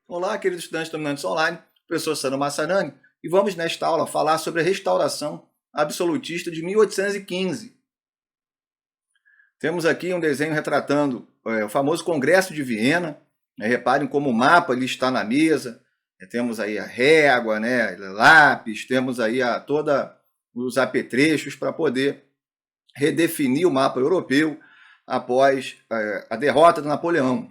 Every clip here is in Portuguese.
Olá, queridos estudantes dominantes online, professor Sandro Massanani, e vamos nesta aula falar sobre a restauração absolutista de 1815. Temos aqui um desenho retratando o famoso Congresso de Viena. Reparem como o mapa ele está na mesa. Temos aí a régua, lápis, temos aí toda os apetrechos para poder redefinir o mapa europeu após a derrota de Napoleão.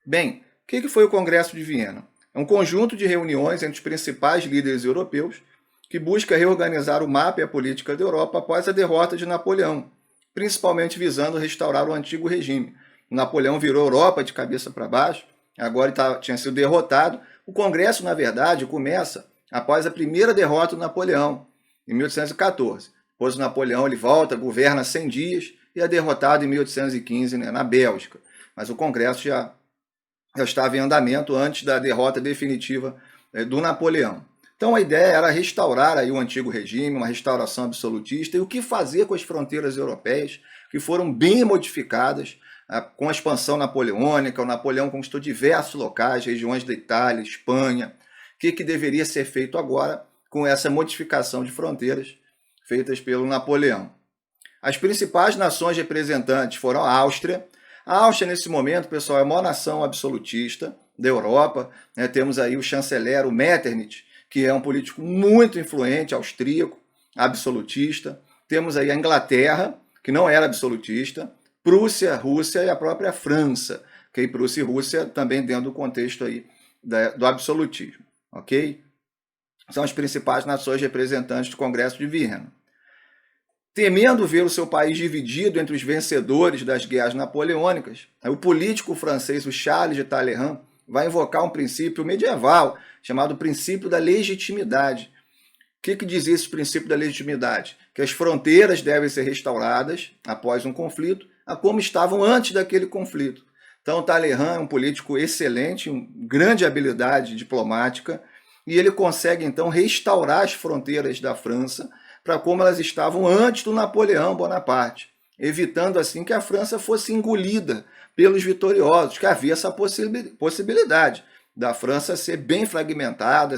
Bem, o que foi o Congresso de Viena? É um conjunto de reuniões entre os principais líderes europeus que busca reorganizar o mapa e a política da Europa após a derrota de Napoleão, principalmente visando restaurar o antigo regime. Napoleão virou a Europa de cabeça para baixo, agora tinha sido derrotado. O Congresso, na verdade, começa após a primeira derrota do Napoleão, em 1814. Depois o Napoleão ele volta, governa 100 dias e é derrotado em 1815 na Bélgica. Mas o Congresso já estava em andamento antes da derrota definitiva do Napoleão. Então a ideia era restaurar aí o antigo regime, uma restauração absolutista, e o que fazer com as fronteiras europeias, que foram bem modificadas com a expansão napoleônica. O Napoleão conquistou diversos locais, regiões da Itália, Espanha. O que deveria ser feito agora com essa modificação de fronteiras feitas pelo Napoleão? As principais nações representantes foram a Áustria. A Áustria, nesse momento, pessoal, é a maior nação absolutista da Europa. Temos aí o chanceler, o Metternich, que é um político muito influente, austríaco, absolutista. Temos aí a Inglaterra, que não era absolutista, Prússia, Rússia e a própria França, ok? Prússia e Rússia também dentro do contexto aí do absolutismo, ok? São as principais nações representantes do Congresso de Viena. Temendo ver o seu país dividido entre os vencedores das guerras napoleônicas, o político francês, o Charles de Talleyrand, vai invocar um princípio medieval chamado princípio da legitimidade. O que dizia esse princípio da legitimidade? Que as fronteiras devem ser restauradas após um conflito, a como estavam antes daquele conflito. Então, Talleyrand é um político excelente, com grande habilidade diplomática, e ele consegue, então, restaurar as fronteiras da França para como elas estavam antes do Napoleão Bonaparte, evitando assim que a França fosse engolida pelos vitoriosos, que havia essa possibilidade da França ser bem fragmentada,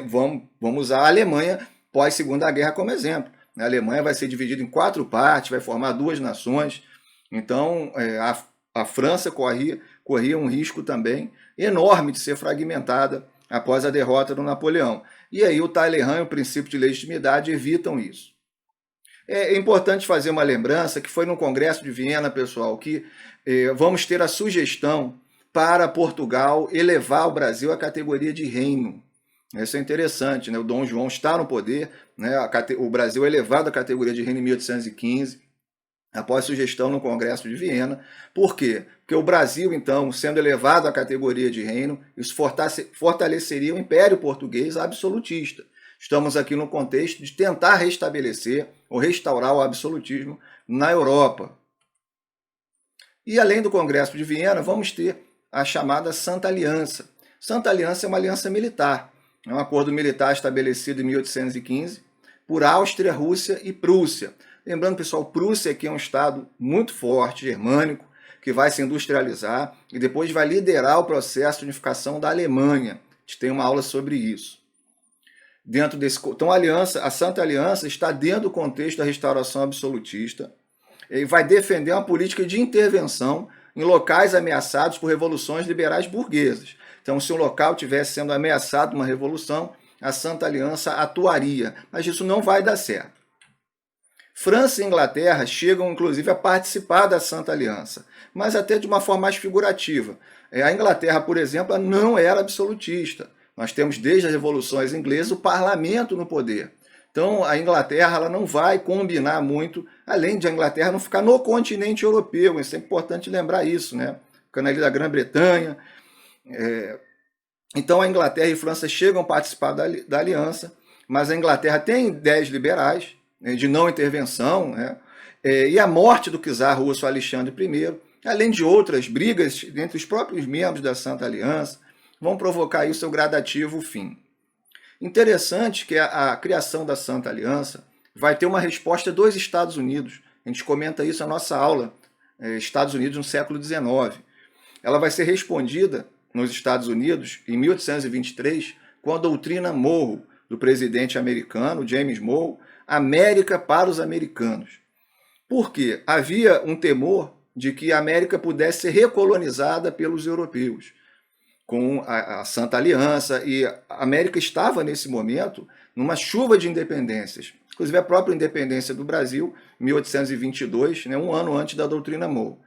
vamos usar a Alemanha pós-Segunda Guerra como exemplo. A Alemanha vai ser dividida em 4 partes, vai formar 2 nações, então a França corria um risco também enorme de ser fragmentada após a derrota do Napoleão. E aí o Talleyrand e o princípio de legitimidade evitam isso. É importante fazer uma lembrança que foi no Congresso de Viena, pessoal, que vamos ter a sugestão para Portugal elevar o Brasil à categoria de reino. Isso é interessante, né? O Dom João está no poder, né? O Brasil é elevado à categoria de reino em 1815, após sugestão no Congresso de Viena. Por quê? Porque o Brasil, então, sendo elevado à categoria de reino, isso fortaleceria o Império Português absolutista. Estamos aqui no contexto de tentar restabelecer ou restaurar o absolutismo na Europa. E além do Congresso de Viena, vamos ter a chamada Santa Aliança. Santa Aliança é uma aliança militar. É um acordo militar estabelecido em 1815 por Áustria, Rússia e Prússia. Lembrando, pessoal, Prússia aqui é um estado muito forte, germânico, que vai se industrializar e depois vai liderar o processo de unificação da Alemanha. A gente tem uma aula sobre isso. Então, a Santa Aliança está dentro do contexto da restauração absolutista e vai defender uma política de intervenção em locais ameaçados por revoluções liberais burguesas. Então, se um local estivesse sendo ameaçado por uma revolução, a Santa Aliança atuaria, mas isso não vai dar certo. França e Inglaterra chegam, inclusive, a participar da Santa Aliança, mas até de uma forma mais figurativa. A Inglaterra, por exemplo, não era absolutista. Nós temos, desde as revoluções inglesas, o parlamento no poder. Então, a Inglaterra ela não vai combinar muito, além de a Inglaterra não ficar no continente europeu. Isso é importante lembrar isso, né? Ficando ali da Grã-Bretanha. Então, a Inglaterra e a França chegam a participar da aliança, mas a Inglaterra tem ideias liberais, de não intervenção, né? E a morte do czar russo Alexandre I, além de outras brigas entre os próprios membros da Santa Aliança, vão provocar aí o seu gradativo fim. Interessante que a criação da Santa Aliança vai ter uma resposta dos Estados Unidos. A gente comenta isso na nossa aula, Estados Unidos no século XIX. Ela vai ser respondida nos Estados Unidos, em 1823, com a doutrina Monroe, do presidente americano James Monroe, América para os americanos. Por quê? Havia um temor de que a América pudesse ser recolonizada pelos europeus, com a Santa Aliança, e a América estava, nesse momento, numa chuva de independências. Inclusive a própria independência do Brasil, 1822, né, um ano antes da doutrina Monroe.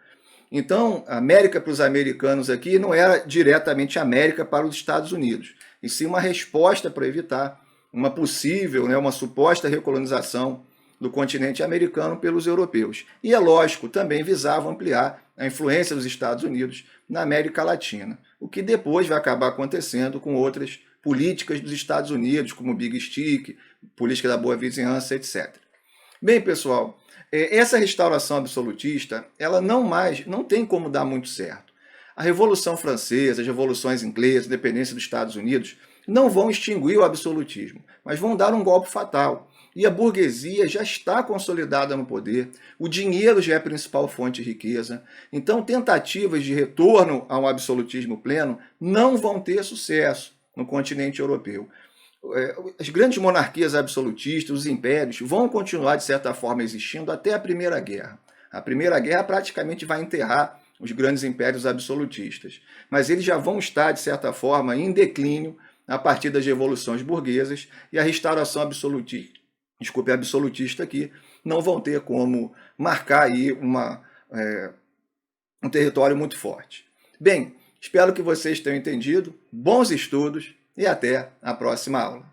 Então, a América para os americanos aqui não era diretamente América para os Estados Unidos, e sim uma resposta para evitar uma possível, né, uma suposta recolonização do continente americano pelos europeus. E, é lógico, também visava ampliar a influência dos Estados Unidos na América Latina, o que depois vai acabar acontecendo com outras políticas dos Estados Unidos, como o Big Stick, política da boa vizinhança, etc. Bem, pessoal, essa restauração absolutista, ela não tem como dar muito certo. A Revolução Francesa, as revoluções inglesas, a independência dos Estados Unidos, não vão extinguir o absolutismo, mas vão dar um golpe fatal. E a burguesia já está consolidada no poder, o dinheiro já é a principal fonte de riqueza, então tentativas de retorno a um absolutismo pleno não vão ter sucesso no continente europeu. As grandes monarquias absolutistas, os impérios, vão continuar, de certa forma, existindo até a Primeira Guerra. A Primeira Guerra praticamente vai enterrar os grandes impérios absolutistas, mas eles já vão estar, de certa forma, em declínio a partir das revoluções burguesas, e a restauração absolutista aqui não vão ter como marcar aí um território muito forte. Bem, espero que vocês tenham entendido, bons estudos e até a próxima aula.